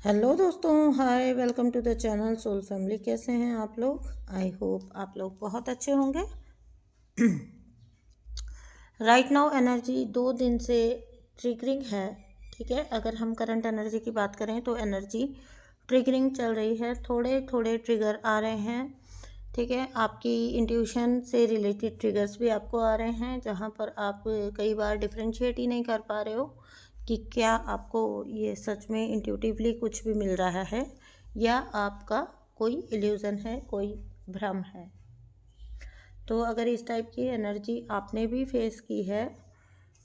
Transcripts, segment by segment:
Hello दोस्तों, hi, welcome to the channel soul family. कैसे हैं आप लोग? आई होप आप लोग बहुत अच्छे होंगे। राइट नाउ एनर्जी 2 दिन से ट्रिगरिंग है। ठीक है, अगर हम करंट एनर्जी की बात करें तो एनर्जी ट्रिगरिंग चल रही है। थोड़े थोड़े ट्रिगर आ रहे हैं। ठीक है, आपकी इंट्यूशन से रिलेटेड ट्रिगर्स भी आपको आ रहे हैं, जहाँ पर आप कई बार डिफ्रेंशिएट ही नहीं कर पा रहे हो कि क्या आपको ये सच में इंट्यूटिवली कुछ भी मिल रहा है या आपका कोई इल्यूज़न है, कोई भ्रम है। तो अगर इस टाइप की एनर्जी आपने भी फेस की है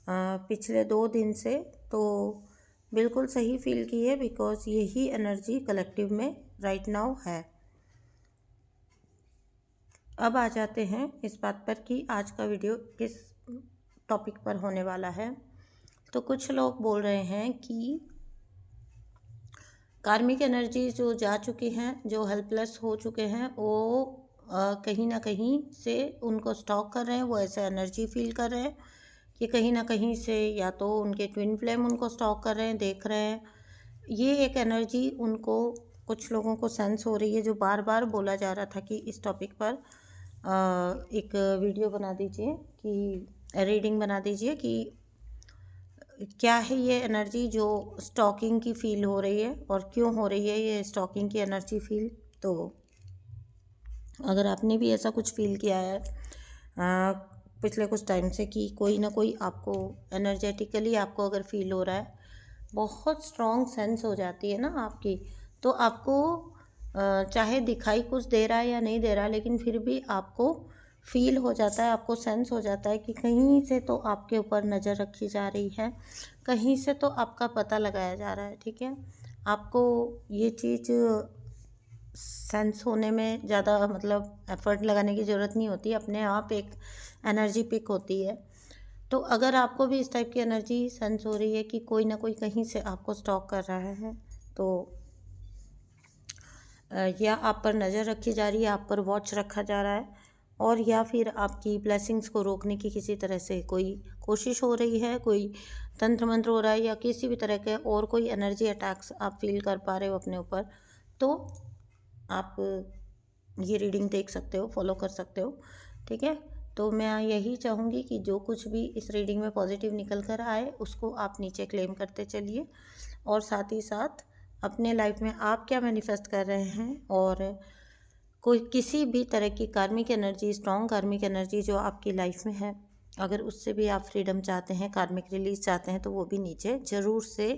पिछले 2 दिन से, तो बिल्कुल सही फील की है, बिकॉज यही एनर्जी कलेक्टिव में राइट नाउ है। अब आ जाते हैं इस बात पर कि आज का वीडियो किस टॉपिक पर होने वाला है। तो कुछ लोग बोल रहे हैं कि कार्मिक एनर्जी जो जा चुकी हैं, जो हेल्पलेस हो चुके हैं, वो कहीं ना कहीं से उनको स्टॉक कर रहे हैं। वो ऐसे एनर्जी फील कर रहे हैं कि कहीं ना कहीं से या तो उनके ट्विन फ्लेम उनको स्टॉक कर रहे हैं, देख रहे हैं। ये एक एनर्जी उनको, कुछ लोगों को सेंस हो रही है, जो बार बार बोला जा रहा था कि इस टॉपिक पर एक वीडियो बना दीजिए, कि रीडिंग बना दीजिए कि क्या है ये एनर्जी जो स्टॉकिंग की फील हो रही है और क्यों हो रही है ये स्टॉकिंग की एनर्जी फील। तो अगर आपने भी ऐसा कुछ फील किया है पिछले कुछ टाइम से कि कोई ना कोई आपको एनर्जेटिकली आपको अगर फील हो रहा है, बहुत स्ट्रॉन्ग सेंस हो जाती है ना आपकी, तो आपको चाहे दिखाई कुछ दे रहा है या नहीं दे रहा, लेकिन फिर भी आपको फील हो जाता है, आपको सेंस हो जाता है कि कहीं से तो आपके ऊपर नज़र रखी जा रही है, कहीं से तो आपका पता लगाया जा रहा है। ठीक है, आपको ये चीज़ सेंस होने में ज़्यादा मतलब एफर्ट लगाने की ज़रूरत नहीं होती, अपने आप एक एनर्जी पिक होती है। तो अगर आपको भी इस टाइप की एनर्जी सेंस हो रही है कि कोई ना कोई कहीं से आपको स्टॉक कर रहा है, तो या आप पर नज़र रखी जा रही है, आप पर वॉच रखा जा रहा है, और या फिर आपकी ब्लेसिंग्स को रोकने की किसी तरह से कोई कोशिश हो रही है, कोई तंत्र मंत्र हो रहा है, या किसी भी तरह के और कोई एनर्जी अटैक्स आप फील कर पा रहे हो अपने ऊपर, तो आप ये रीडिंग देख सकते हो, फॉलो कर सकते हो। ठीक है, तो मैं यही चाहूँगी कि जो कुछ भी इस रीडिंग में पॉजिटिव निकल कर आए उसको आप नीचे क्लेम करते चलिए, और साथ ही साथ अपने लाइफ में आप क्या मैनिफेस्ट कर रहे हैं, और कोई किसी भी तरह की कार्मिक एनर्जी, स्ट्रॉन्ग कार्मिक एनर्जी जो आपकी लाइफ में है, अगर उससे भी आप फ्रीडम चाहते हैं, कार्मिक रिलीज चाहते हैं, तो वो भी नीचे ज़रूर से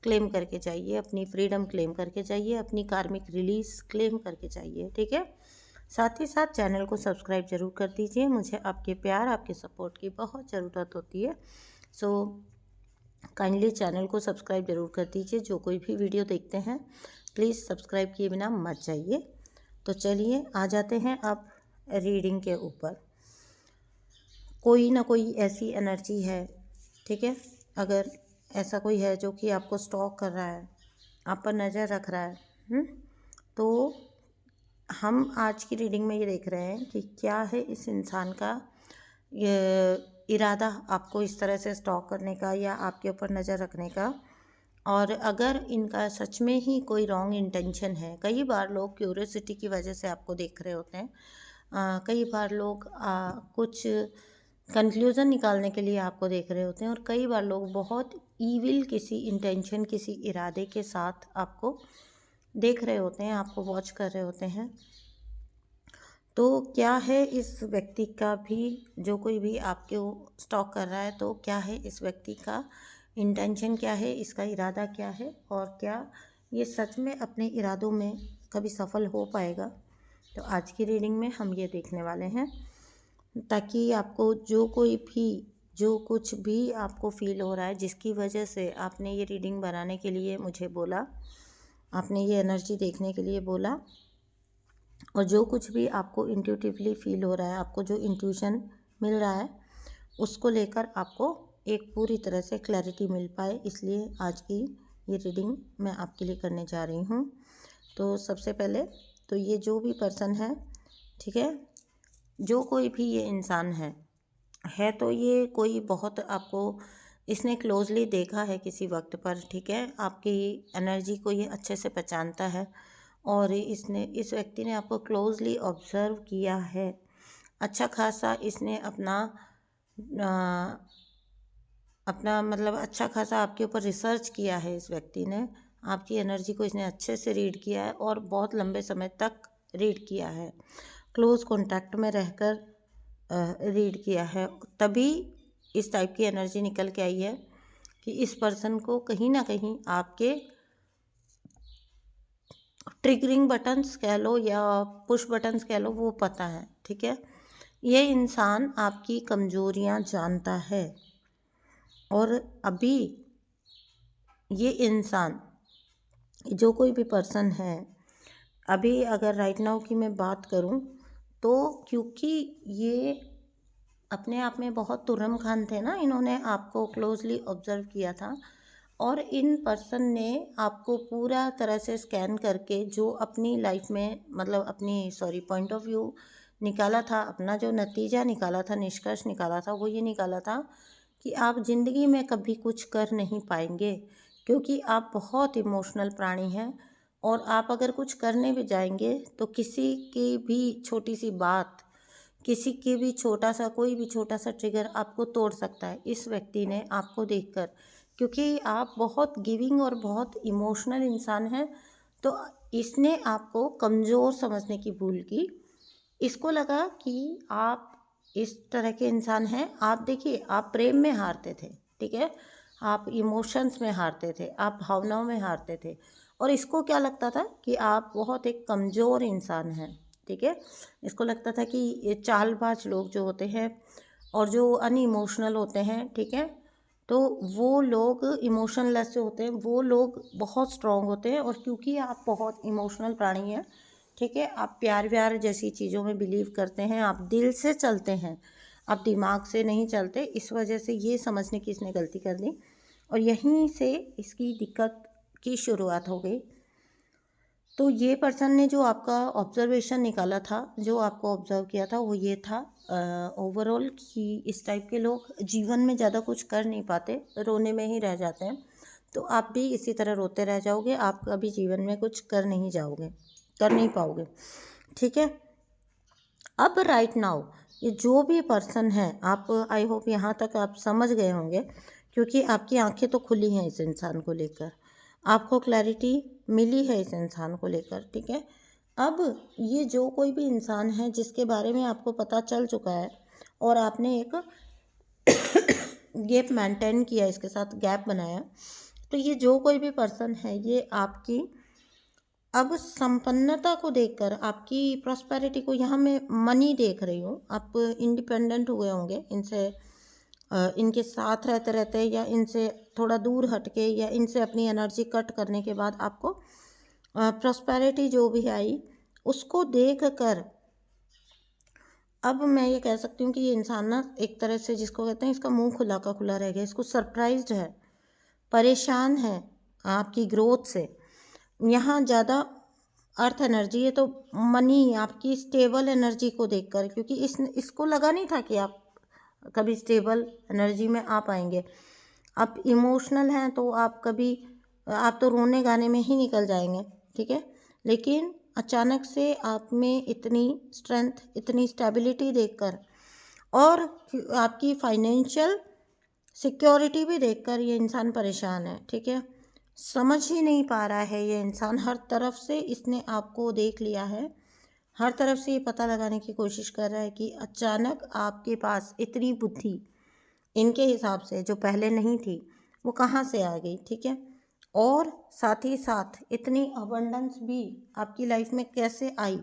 क्लेम करके जाइए, अपनी फ्रीडम क्लेम करके जाइए, अपनी कार्मिक रिलीज क्लेम करके जाइए। ठीक है, साथ ही साथ चैनल को सब्सक्राइब जरूर कर दीजिए, मुझे आपके प्यार, आपके सपोर्ट की बहुत ज़रूरत होती है। सो काइंडली चैनल को सब्सक्राइब जरूर कर दीजिए। जो कोई भी वीडियो देखते हैं प्लीज़ सब्सक्राइब किए बिना मत जाइए। तो चलिए आ जाते हैं अब रीडिंग के ऊपर। कोई ना कोई ऐसी एनर्जी है, ठीक है, अगर ऐसा कोई है जो कि आपको स्टॉक कर रहा है, आप पर नज़र रख रहा है, तो हम आज की रीडिंग में ये देख रहे हैं कि क्या है इस इंसान का ये इरादा आपको इस तरह से स्टॉक करने का या आपके ऊपर नज़र रखने का। और अगर इनका सच में ही कोई रॉन्ग इंटेंशन है, कई बार लोग क्यूरियोसिटी की वजह से आपको देख रहे होते हैं, कई बार लोग कुछ कंक्लूज़न निकालने के लिए आपको देख रहे होते हैं, और कई बार लोग बहुत ईविल किसी इंटेंशन, किसी इरादे के साथ आपको देख रहे होते हैं, आपको वॉच कर रहे होते हैं। तो क्या है इस व्यक्ति का भी, जो कोई भी आपको स्टॉक कर रहा है, तो क्या है इस व्यक्ति का इंटेंशन, क्या है इसका इरादा, क्या है, और क्या ये सच में अपने इरादों में कभी सफल हो पाएगा। तो आज की रीडिंग में हम ये देखने वाले हैं, ताकि आपको जो कुछ भी आपको फील हो रहा है, जिसकी वजह से आपने ये रीडिंग बनाने के लिए मुझे बोला, आपने ये एनर्जी देखने के लिए बोला, और जो कुछ भी आपको इंट्यूटिवली फील हो रहा है, आपको जो इंट्यूशन मिल रहा है, उसको लेकर आपको एक पूरी तरह से क्लैरिटी मिल पाए, इसलिए आज की ये रीडिंग मैं आपके लिए करने जा रही हूँ। तो सबसे पहले तो ये जो भी पर्सन है, ठीक है, जो कोई भी ये इंसान है तो ये कोई बहुत आपको इसने क्लोजली देखा है किसी वक्त पर, ठीक है, आपकी एनर्जी को ये अच्छे से पहचानता है और इस व्यक्ति ने आपको क्लोजली ऑब्जर्व किया है। अच्छा खासा इसने अपना मतलब अच्छा खासा आपके ऊपर रिसर्च किया है। इस व्यक्ति ने आपकी एनर्जी को इसने अच्छे से रीड किया है और बहुत लंबे समय तक रीड किया है, क्लोज कांटेक्ट में रहकर रीड किया है। तभी इस टाइप की एनर्जी निकल के आई है कि इस पर्सन को कहीं ना कहीं आपके ट्रिगरिंग बटन्स कह लो या पुश बटन्स कह लो, वो पता है, ठीक है। ये इंसान आपकी कमजोरियां जानता है और अभी ये इंसान, जो कोई भी पर्सन है, अभी अगर राइट नाउ की मैं बात करूं तो क्योंकि ये अपने आप में बहुत तुर्रम खान थे ना, इन्होंने आपको क्लोजली ऑब्जर्व किया था और इन पर्सन ने आपको पूरा तरह से स्कैन करके जो अपनी लाइफ में मतलब अपनी पॉइंट ऑफ व्यू निकाला था, अपना जो नतीजा निकाला था, निष्कर्ष निकाला था, वो ये निकाला था कि आप ज़िंदगी में कभी कुछ कर नहीं पाएंगे क्योंकि आप बहुत इमोशनल प्राणी हैं और आप अगर कुछ करने भी जाएंगे तो किसी की भी छोटी सी बात, किसी की भी कोई भी छोटा सा ट्रिगर आपको तोड़ सकता है। इस व्यक्ति ने आपको देखकर, क्योंकि आप बहुत गिविंग और बहुत इमोशनल इंसान हैं, तो इसने आपको कमज़ोर समझने की भूल की। इसको लगा कि आप इस तरह के इंसान हैं। आप देखिए, आप प्रेम में हारते थे, ठीक है, आप इमोशंस में हारते थे, आप भावनाओं में हारते थे और इसको क्या लगता था कि आप बहुत एक कमज़ोर इंसान हैं, ठीक है। इसको लगता था कि ये चालबाज लोग जो होते हैं और जो अनइमोशनल होते हैं, ठीक है, तो वो लोग इमोशनलेस जो होते हैं वो लोग बहुत स्ट्रांग होते हैं और क्योंकि आप बहुत इमोशनल प्राणी हैं, ठीक है, आप प्यार व्यार जैसी चीज़ों में बिलीव करते हैं, आप दिल से चलते हैं, आप दिमाग से नहीं चलते, इस वजह से ये समझने की इसने गलती कर दी और यहीं से इसकी दिक्कत की शुरुआत हो गई। तो ये पर्सन ने जो आपका ऑब्जर्वेशन निकाला था, जो आपको ऑब्जर्व किया था, वो ये था ओवरऑल कि इस टाइप के लोग जीवन में ज़्यादा कुछ कर नहीं पाते, रोने में ही रह जाते हैं। तो आप भी इसी तरह रोते रह जाओगे, आप कभी जीवन में कुछ कर नहीं पाओगे, ठीक है। अब राइट नाउ ये जो भी पर्सन है, आप आई होप यहाँ तक आप समझ गए होंगे क्योंकि आपकी आंखें तो खुली हैं इस इंसान को लेकर, आपको क्लैरिटी मिली है इस इंसान को लेकर, ठीक है। अब ये जो कोई भी इंसान है जिसके बारे में आपको पता चल चुका है और आपने एक गैप मेंटेन किया, इसके साथ गैप बनाया, तो ये जो कोई भी पर्सन है ये आपकी अब संपन्नता को देखकर, आपकी प्रॉस्पेरिटी को, यहाँ मैं मनी देख रही हूँ, आप इंडिपेंडेंट हुए होंगे इनसे, इनके साथ रहते रहते या इनसे थोड़ा दूर हटके या इनसे अपनी एनर्जी कट करने के बाद आपको प्रॉस्पेरिटी जो भी आई उसको देख कर अब मैं ये कह सकती हूँ कि ये इंसान ना एक तरह से जिसको कहते हैं इसका मुंह खुला का खुला रह गया, इसको सरप्राइज्ड है, परेशान है आपकी ग्रोथ से। यहाँ ज़्यादा अर्थ एनर्जी है तो मनी, आपकी स्टेबल एनर्जी को देखकर, क्योंकि इसको लगा नहीं था कि आप कभी स्टेबल एनर्जी में आ पाएंगे। आप इमोशनल हैं तो आप तो रोने गाने में ही निकल जाएंगे, ठीक है, लेकिन अचानक से आप में इतनी स्ट्रेंथ, इतनी स्टेबिलिटी देखकर और आपकी फाइनेंशियल सिक्योरिटी भी देखकर ये इंसान परेशान है, ठीक है। समझ ही नहीं पा रहा है ये इंसान, हर तरफ से इसने आपको देख लिया है, हर तरफ से ये पता लगाने की कोशिश कर रहा है कि अचानक आपके पास इतनी बुद्धि इनके हिसाब से जो पहले नहीं थी वो कहाँ से आ गई, ठीक है, और साथ ही साथ इतनी अबंडेंस भी आपकी लाइफ में कैसे आई।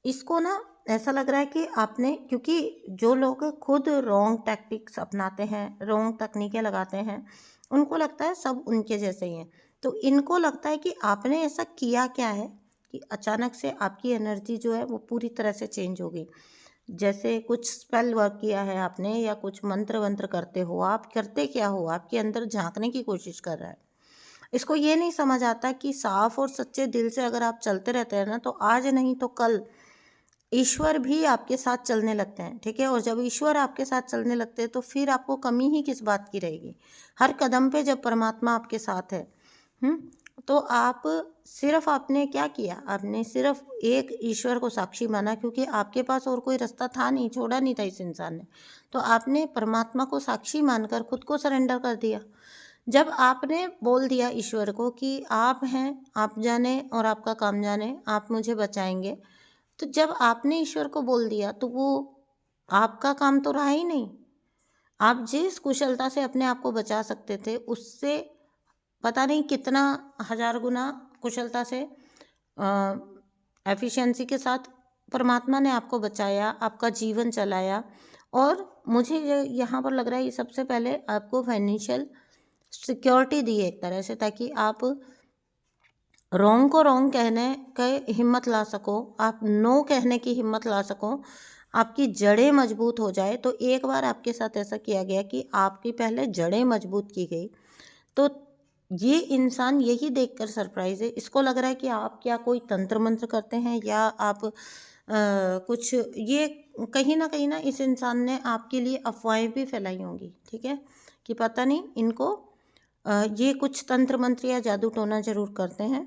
इसको ना ऐसा लग रहा है कि आपने, क्योंकि जो लोग खुद रॉन्ग टैक्टिक्स अपनाते हैं, रॉन्ग तकनीकें लगाते हैं, उनको लगता है सब उनके जैसे ही हैं, तो इनको लगता है कि आपने ऐसा किया क्या है कि अचानक से आपकी एनर्जी जो है वो पूरी तरह से चेंज हो गई। जैसे कुछ स्पेल वर्क किया है आपने या कुछ मंत्र वंत्र करते हो, आप करते क्या हो, आपके अंदर झांकने की कोशिश कर रहा है। इसको ये नहीं समझ आता कि साफ और सच्चे दिल से अगर आप चलते रहते हैं ना, तो आज नहीं तो कल ईश्वर भी आपके साथ चलने लगते हैं, ठीक है। और जब ईश्वर आपके साथ चलने लगते हैं तो फिर आपको कमी ही किस बात की रहेगी। हर कदम पे जब परमात्मा आपके साथ है, तो आप सिर्फ आपने क्या किया, आपने सिर्फ एक ईश्वर को साक्षी माना, क्योंकि आपके पास और कोई रास्ता था नहीं, छोड़ा नहीं था इस इंसान ने। तो आपने परमात्मा को साक्षी मानकर खुद को सरेंडर कर दिया। जब आपने बोल दिया ईश्वर को कि आप हैं, आप जाने और आपका काम जाने, आप मुझे बचाएंगे, तो जब आपने ईश्वर को बोल दिया तो वो आपका काम तो रहा ही नहीं। आप जिस कुशलता से अपने आप को बचा सकते थे, उससे पता नहीं कितना 1000 गुना कुशलता से, एफिशिएंसी के साथ परमात्मा ने आपको बचाया, आपका जीवन चलाया। और मुझे यहाँ पर लग रहा है ये सबसे पहले आपको फाइनेंशियल सिक्योरिटी दी है एक तरह से, ताकि आप रॉन्ग को रॉन्ग कहने की हिम्मत ला सको, आप नो कहने की हिम्मत ला सको, आपकी जड़ें मजबूत हो जाए। तो एक बार आपके साथ ऐसा किया गया कि आपकी पहले जड़ें मजबूत की गई। तो ये इंसान यही देखकर सरप्राइज है, इसको लग रहा है कि आप क्या कोई तंत्र मंत्र करते हैं या आप कुछ, ये कहीं ना इस इंसान ने आपके लिए अफवाहें भी फैलाई होंगी, ठीक है, कि पता नहीं इनको ये कुछ तंत्र मंत्र या जादू टोना जरूर करते हैं,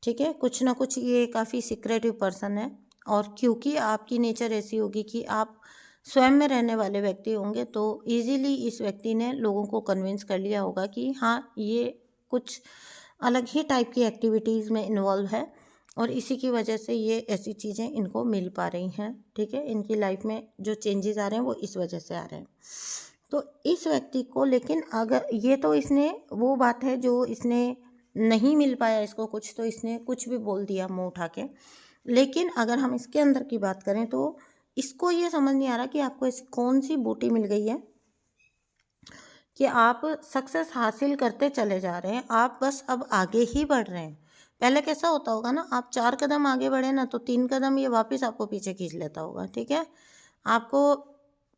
ठीक है, कुछ ना कुछ, ये काफ़ी सीक्रेटिव पर्सन है। और क्योंकि आपकी नेचर ऐसी होगी कि आप स्वयं में रहने वाले व्यक्ति होंगे, तो इजीली इस व्यक्ति ने लोगों को कन्विंस कर लिया होगा कि हाँ, ये कुछ अलग ही टाइप की एक्टिविटीज़ में इन्वॉल्व है और इसी की वजह से ये ऐसी चीज़ें इनको मिल पा रही हैं, ठीक है। इनकी लाइफ में जो चेंजेस आ रहे हैं वो इस वजह से आ रहे हैं। तो इस व्यक्ति को, लेकिन अगर ये तो इसने वो बात है जो इसने नहीं मिल पाया इसको कुछ, तो इसने कुछ भी बोल दिया मुंह उठा के। लेकिन अगर हम इसके अंदर की बात करें तो इसको ये समझ नहीं आ रहा कि आपको ऐसी कौन सी बूटी मिल गई है कि आप सक्सेस हासिल करते चले जा रहे हैं, आप बस अब आगे ही बढ़ रहे हैं। पहले कैसा होता होगा ना, आप 4 कदम आगे बढ़े ना तो 3 कदम ये वापस आपको पीछे खींच लेता होगा, ठीक है। आपको,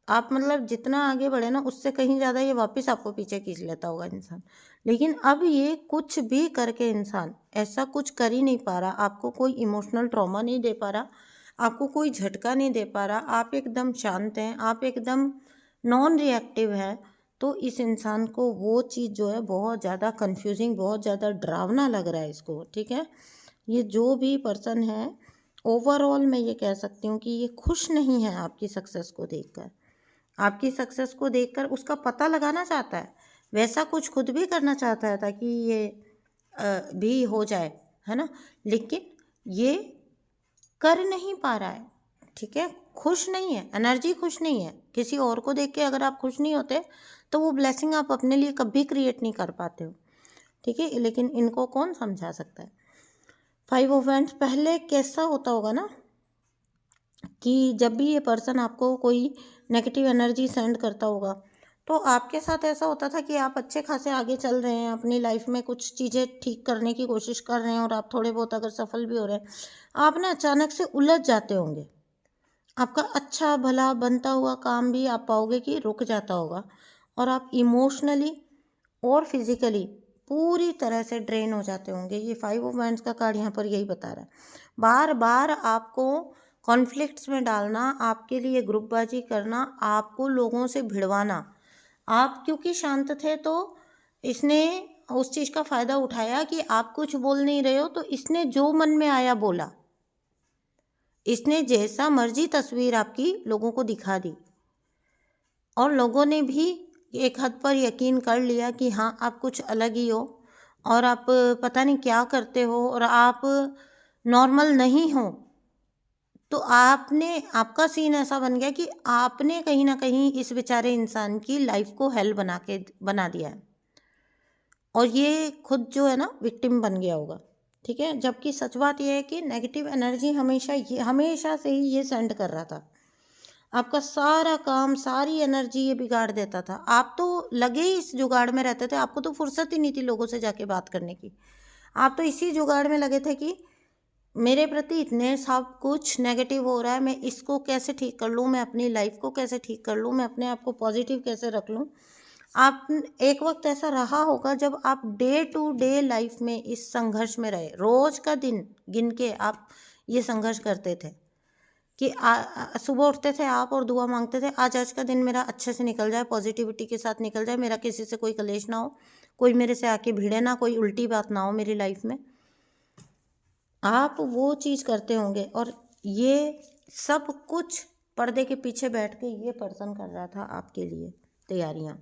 आप मतलब जितना आगे बढ़े ना उससे कहीं ज़्यादा ये वापस आपको पीछे खींच लेता होगा इंसान। लेकिन अब ये कुछ भी करके इंसान ऐसा कुछ कर ही नहीं पा रहा, आपको कोई इमोशनल ट्रॉमा नहीं दे पा रहा, आपको कोई झटका नहीं दे पा रहा, आप एकदम शांत हैं, आप एकदम नॉन रिएक्टिव हैं। तो इस इंसान को वो चीज़ जो है बहुत ज़्यादा कंफ्यूजिंग, बहुत ज़्यादा डरावना लग रहा है इसको, ठीक है। ये जो भी पर्सन है, ओवरऑल मैं ये कह सकती हूँ कि ये खुश नहीं है आपकी सक्सेस को देखकर। आपकी सक्सेस को देखकर उसका पता लगाना चाहता है, वैसा कुछ खुद भी करना चाहता है ताकि ये भी हो जाए, है ना। लेकिन ये कर नहीं पा रहा है, ठीक है। खुश नहीं है, एनर्जी खुश नहीं है। किसी और को देख के अगर आप खुश नहीं होते तो वो ब्लेसिंग आप अपने लिए कभी क्रिएट नहीं कर पाते हो, ठीक है। लेकिन इनको कौन समझा सकता है। 5 ऑफ वैंड्स पहले कैसा होता होगा ना कि जब भी ये पर्सन आपको कोई नेगेटिव एनर्जी सेंड करता होगा तो आपके साथ ऐसा होता था कि आप अच्छे खासे आगे चल रहे हैं अपनी लाइफ में, कुछ चीज़ें ठीक करने की कोशिश कर रहे हैं और आप थोड़े बहुत अगर सफल भी हो रहे हैं, आप ना अचानक से उलझ जाते होंगे। आपका अच्छा भला बनता हुआ काम भी आप पाओगे कि रुक जाता होगा और आप इमोशनली और फिजिकली पूरी तरह से ड्रेन हो जाते होंगे। ये 5 ऑफ वैंड्स का कार्ड यहाँ पर यही बता रहा है। बार बार आपको कॉन्फ्लिक्ट्स में डालना, आपके लिए ग्रुपबाजी करना, आपको लोगों से भिड़वाना। आप क्योंकि शांत थे तो इसने उस चीज़ का फ़ायदा उठाया कि आप कुछ बोल नहीं रहे हो, तो इसने जो मन में आया बोला। इसने जैसा मर्जी तस्वीर आपकी लोगों को दिखा दी और लोगों ने भी एक हद पर यकीन कर लिया कि हाँ, आप कुछ अलग ही हो और आप पता नहीं क्या करते हो और आप नॉर्मल नहीं हो। तो आपने, आपका सीन ऐसा बन गया कि आपने कहीं ना कहीं इस बेचारे इंसान की लाइफ को हेल बना दिया है और ये खुद जो है ना विक्टिम बन गया होगा, ठीक है। जबकि सच बात यह है कि नेगेटिव एनर्जी हमेशा से ही ये सेंड कर रहा था। आपका सारा काम, सारी एनर्जी ये बिगाड़ देता था। आप तो लगे ही इस जुगाड़ में रहते थे, आपको तो फुर्सत ही नहीं थी लोगों से जाके बात करने की। आप तो इसी जुगाड़ में लगे थे कि मेरे प्रति इतने सब कुछ नेगेटिव हो रहा है, मैं इसको कैसे ठीक कर लूँ, मैं अपनी लाइफ को कैसे ठीक कर लूँ, मैं अपने आप को पॉजिटिव कैसे रख लूँ। आप एक वक्त ऐसा रहा होगा जब आप डे टू डे लाइफ में इस संघर्ष में रहे, रोज का दिन गिन के आप ये संघर्ष करते थे कि सुबह उठते थे आप और दुआ मांगते थे आज का दिन मेरा अच्छे से निकल जाए, पॉजिटिविटी के साथ निकल जाए, मेरा किसी से कोई कलेश ना हो, कोई मेरे से आके भिड़े ना, कोई उल्टी बात ना हो मेरी लाइफ में। आप वो चीज़ करते होंगे और ये सब कुछ पर्दे के पीछे बैठ के ये पर्सन कर रहा था आपके लिए तैयारियां।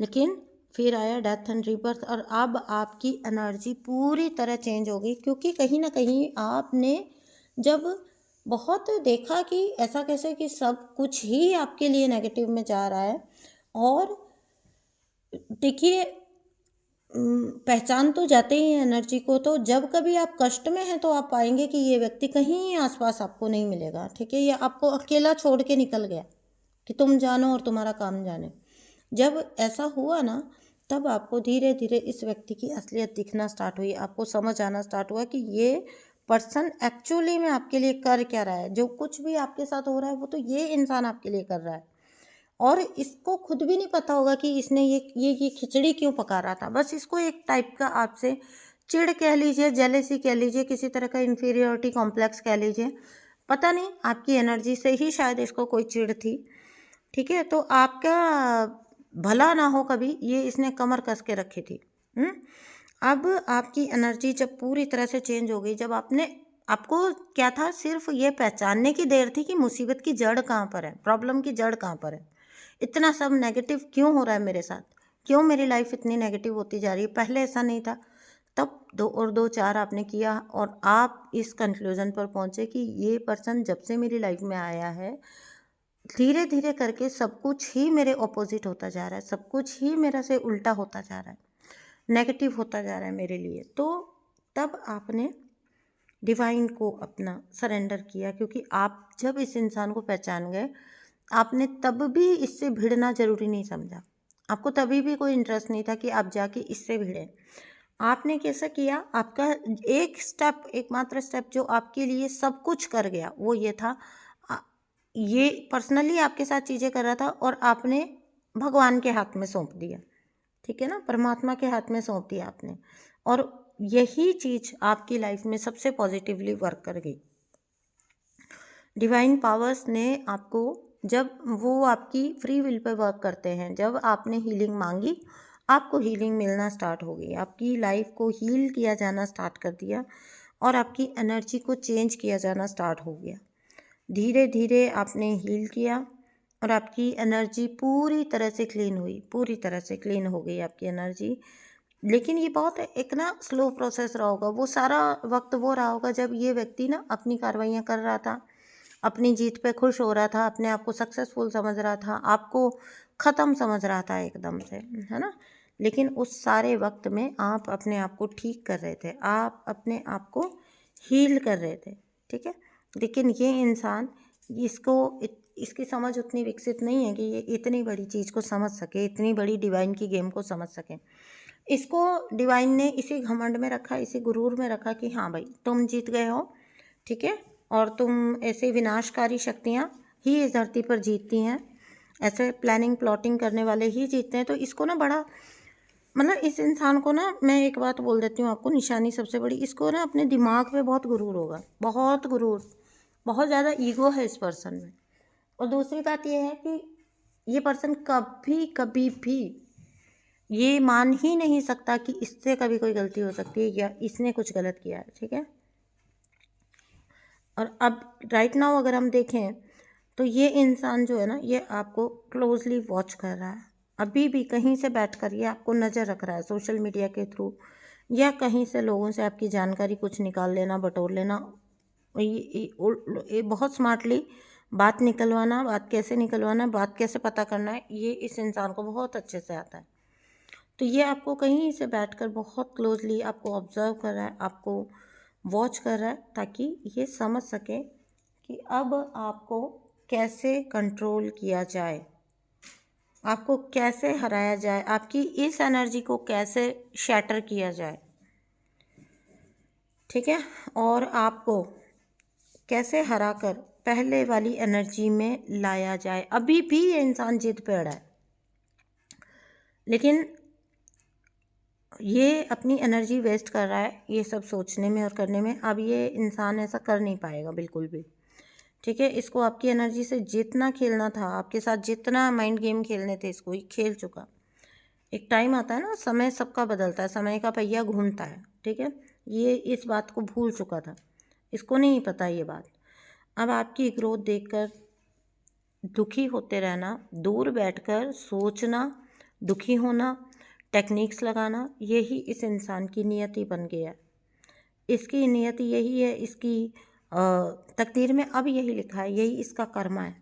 लेकिन फिर आया डेथ एंड रीबर्थ और अब आपकी एनर्जी पूरी तरह चेंज हो गई, क्योंकि कहीं ना कहीं आपने जब बहुत देखा कि ऐसा कैसे कि सब कुछ ही आपके लिए नेगेटिव में जा रहा है। और देखिए पहचान तो जाते ही हैं एनर्जी को, तो जब कभी आप कष्ट में हैं तो आप पाएंगे कि ये व्यक्ति कहीं आसपास आपको नहीं मिलेगा, ठीक है, या आपको अकेला छोड़ के निकल गया कि तुम जानो और तुम्हारा काम जाने। जब ऐसा हुआ ना, तब आपको धीरे धीरे इस व्यक्ति की असलियत दिखना स्टार्ट हुई, आपको समझ आना स्टार्ट हुआ कि ये पर्सन एक्चुअली में आपके लिए कर क्या रहा है। जो कुछ भी आपके साथ हो रहा है वो तो ये इंसान आपके लिए कर रहा है, और इसको खुद भी नहीं पता होगा कि इसने ये खिचड़ी क्यों पका रहा था। बस इसको एक टाइप का आपसे चिढ़ कह लीजिए, जेलेसी कह लीजिए, किसी तरह का इन्फीरियोरिटी कॉम्प्लेक्स कह लीजिए, पता नहीं आपकी एनर्जी से ही शायद इसको कोई चिढ़ थी, ठीक है। तो आपका भला ना हो कभी, ये इसने कमर कस के रखी थी। अब आपकी एनर्जी जब पूरी तरह से चेंज हो गई, जब आपको क्या था, सिर्फ ये पहचानने की देर थी कि मुसीबत की जड़ कहाँ पर है, प्रॉब्लम की जड़ कहाँ पर है, इतना सब नेगेटिव क्यों हो रहा है मेरे साथ, क्यों मेरी लाइफ इतनी नेगेटिव होती जा रही है। पहले ऐसा नहीं था। तब 2 और 2 4 आपने किया और आप इस कंक्लूजन पर पहुंचे कि ये पर्सन जब से मेरी लाइफ में आया है, धीरे धीरे करके सब कुछ ही मेरे ऑपोजिट होता जा रहा है, सब कुछ ही मेरा से उल्टा होता जा रहा है, नेगेटिव होता जा रहा है मेरे लिए। तो तब आपने डिवाइन को अपना सरेंडर किया, क्योंकि आप जब इस इंसान को पहचान गए, आपने तब भी इससे भिड़ना ज़रूरी नहीं समझा, आपको तभी भी कोई इंटरेस्ट नहीं था कि आप जाके इससे भिड़ें। आपने कैसा किया, आपका एकमात्र स्टेप जो आपके लिए सब कुछ कर गया वो ये था, ये पर्सनली आपके साथ चीज़ें कर रहा था और आपने भगवान के हाथ में सौंप दिया, ठीक है ना, परमात्मा के हाथ में सौंप दिया आपने, और यही चीज़ आपकी लाइफ में सबसे पॉजिटिवली वर्क कर गई। डिवाइन पावर्स ने आपको, जब वो आपकी फ्री विल पे वर्क करते हैं, जब आपने हीलिंग मांगी आपको हीलिंग मिलना स्टार्ट हो गई, आपकी लाइफ को हील किया जाना स्टार्ट कर दिया और आपकी एनर्जी को चेंज किया जाना स्टार्ट हो गया। धीरे धीरे आपने हील किया और आपकी एनर्जी पूरी तरह से क्लीन हुई, पूरी तरह से क्लीन हो गई आपकी एनर्जी। लेकिन ये बहुत एक ना स्लो प्रोसेस रहा होगा, वो सारा वक्त वो रहा होगा जब ये व्यक्ति ना अपनी कार्रवाइयाँ कर रहा था, अपनी जीत पे खुश हो रहा था, अपने आप को सक्सेसफुल समझ रहा था, आपको ख़त्म समझ रहा था एकदम से, है ना। लेकिन उस सारे वक्त में आप अपने आप को ठीक कर रहे थे, आप अपने आप को हील कर रहे थे, ठीक है। लेकिन ये इंसान, इसकी समझ उतनी विकसित नहीं है कि ये इतनी बड़ी चीज़ को समझ सके, इतनी बड़ी डिवाइन की गेम को समझ सके। इसको डिवाइन ने इसी घमंड में रखा, इसी गुरूर में रखा कि हाँ भाई तुम जीत गए हो, ठीक है, और तुम ऐसे विनाशकारी शक्तियाँ ही इस धरती पर जीतती हैं, ऐसे प्लानिंग प्लॉटिंग करने वाले ही जीतते हैं। तो इसको ना बड़ा, मतलब इस इंसान को ना, मैं एक बात बोल देती हूँ आपको, निशानी सबसे बड़ी, इसको ना अपने दिमाग पे बहुत गुरूर होगा, बहुत गुरूर, बहुत ज़्यादा ईगो है इस पर्सन में। और दूसरी बात यह है कि ये पर्सन कभी भी ये मान ही नहीं सकता कि इससे कभी कोई गलती हो सकती है या इसने कुछ गलत किया है, ठीक है। और अब राइट नाउ अगर हम देखें तो ये इंसान जो है ना, ये आपको क्लोजली वॉच कर रहा है, अभी भी कहीं से बैठकर ये आपको नज़र रख रहा है, सोशल मीडिया के थ्रू या कहीं से लोगों से आपकी जानकारी कुछ निकाल लेना, बटोर लेना, ये बहुत स्मार्टली बात निकलवाना, बात कैसे निकलवाना, बात कैसे पता करना है, ये इस इंसान को बहुत अच्छे से आता है। तो ये आपको कहीं से बैठकर बहुत क्लोजली आपको ऑब्जर्व कर रहा है, आपको वॉच कर रहा है, ताकि ये समझ सके कि अब आपको कैसे कंट्रोल किया जाए, आपको कैसे हराया जाए, आपकी इस एनर्जी को कैसे शैटर किया जाए, ठीक है, और आपको कैसे हराकर पहले वाली एनर्जी में लाया जाए। अभी भी ये इंसान जिद पे अड़ा है, लेकिन ये अपनी एनर्जी वेस्ट कर रहा है ये सब सोचने में और करने में। अब ये इंसान ऐसा कर नहीं पाएगा बिल्कुल भी, ठीक है। इसको आपकी एनर्जी से जितना खेलना था, आपके साथ जितना माइंड गेम खेलने थे, इसको ही खेल चुका। एक टाइम आता है ना, समय सबका बदलता है, समय का पहिया घूमता है, ठीक है। ये इस बात को भूल चुका था, इसको नहीं पता ये बात। अब आपकी ग्रोथ देखकर दुखी होते रहना, दूर बैठकर सोचना, दुखी होना, टेक्निक्स लगाना, यही इस इंसान की नियति बन गया है। इसकी नियति यही है, इसकी तकदीर में अब यही लिखा है, यही इसका कर्मा है।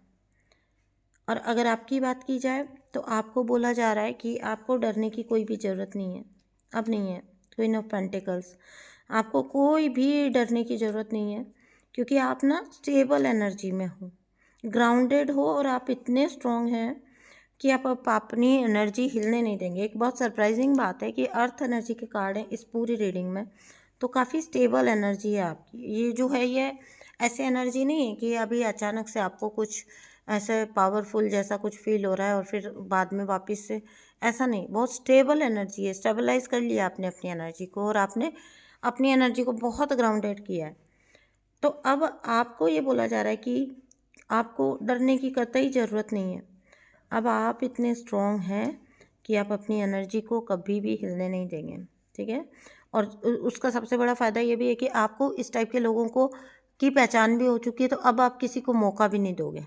और अगर आपकी बात की जाए तो आपको बोला जा रहा है कि आपको डरने की कोई भी ज़रूरत नहीं है, अब नहीं है। क्वीन ऑफ पेंटिकल्स, आपको कोई भी डरने की ज़रूरत नहीं है, क्योंकि आप ना स्टेबल एनर्जी में हो, ग्राउंडेड हो, और आप इतने स्ट्रॉन्ग हैं कि आप अपनी एनर्जी हिलने नहीं देंगे। एक बहुत सरप्राइजिंग बात है कि अर्थ एनर्जी के कार्ड हैं इस पूरी रीडिंग में, तो काफ़ी स्टेबल एनर्जी है आपकी। ये जो है, ये ऐसे एनर्जी नहीं है कि अभी अचानक से आपको कुछ ऐसे पावरफुल जैसा कुछ फील हो रहा है और फिर बाद में वापस से, ऐसा नहीं। बहुत स्टेबल एनर्जी है, स्टेबलाइज कर लिया आपने अपनी एनर्जी को, और आपने अपनी एनर्जी को बहुत ग्राउंडेड किया है। तो अब आपको ये बोला जा रहा है कि आपको डरने की कतई ज़रूरत नहीं है। अब आप इतने स्ट्रॉन्ग हैं कि आप अपनी एनर्जी को कभी भी हिलने नहीं देंगे, ठीक है। और उसका सबसे बड़ा फ़ायदा ये भी है कि आपको इस टाइप के लोगों को की पहचान भी हो चुकी है, तो अब आप किसी को मौका भी नहीं दोगे।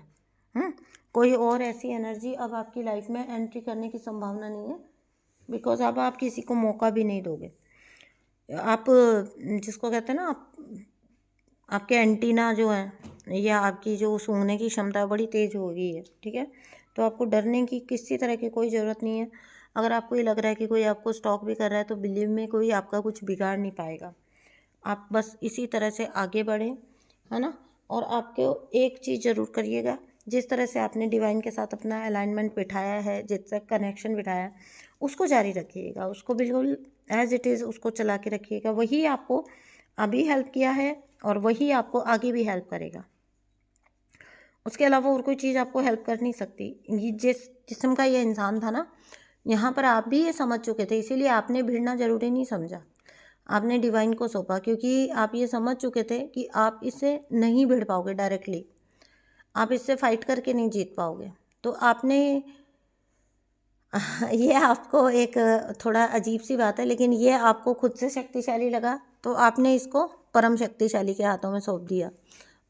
कोई और ऐसी एनर्जी अब आपकी लाइफ में एंट्री करने की संभावना नहीं है, बिकॉज अब आप किसी को मौका भी नहीं दोगे। आप जिसको कहते हैं ना, आपके एंटीना जो है या आपकी जो सूंघने की क्षमता बड़ी तेज़ हो गई है, ठीक है। तो आपको डरने की किसी तरह की कोई ज़रूरत नहीं है। अगर आपको ये लग रहा है कि कोई आपको स्टॉक भी कर रहा है, तो बिलीव में कोई आपका कुछ बिगाड़ नहीं पाएगा। आप बस इसी तरह से आगे बढ़ें, है ना। और आपको एक चीज़ ज़रूर करिएगा, जिस तरह से आपने डिवाइन के साथ अपना अलाइनमेंट बिठाया है, जिस तक कनेक्शन बिठाया है, उसको जारी रखिएगा, उसको बिल्कुल एज इट इज़ उसको चला के रखिएगा। वही आपको अभी हेल्प किया है और वही आपको आगे भी हेल्प करेगा। उसके अलावा और कोई चीज़ आपको हेल्प कर नहीं सकती। ये जिस किस्म का ये इंसान था ना, यहाँ पर आप भी ये समझ चुके थे, इसीलिए आपने भिड़ना ज़रूरी नहीं समझा, आपने डिवाइन को सौंपा, क्योंकि आप ये समझ चुके थे कि आप इससे नहीं भिड़ पाओगे डायरेक्टली, आप इससे फाइट करके नहीं जीत पाओगे। तो आपने ये आपको एक थोड़ा अजीब सी बात है, लेकिन ये आपको खुद से शक्तिशाली लगा, तो आपने इसको परम शक्तिशाली के हाथों में सौंप दिया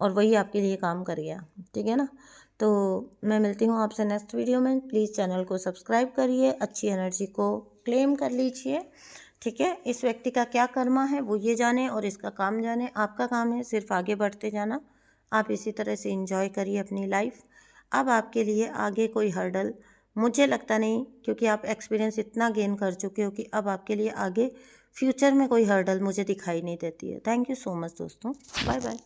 और वही आपके लिए काम कर गया, ठीक है ना। तो मैं मिलती हूँ आपसे नेक्स्ट वीडियो में। प्लीज़ चैनल को सब्सक्राइब करिए, अच्छी एनर्जी को क्लेम कर लीजिए, ठीक है। इस व्यक्ति का क्या कर्मा है वो ये जाने और इसका काम जाने। आपका काम है सिर्फ आगे बढ़ते जाना। आप इसी तरह से एंजॉय करिए अपनी लाइफ। अब आपके लिए आगे कोई हर्डल मुझे लगता नहीं, क्योंकि आप एक्सपीरियंस इतना गेन कर चुके हो कि अब आपके लिए आगे फ्यूचर में कोई हर्डल मुझे दिखाई नहीं देती है। थैंक यू सो मच दोस्तों, बाय बाय।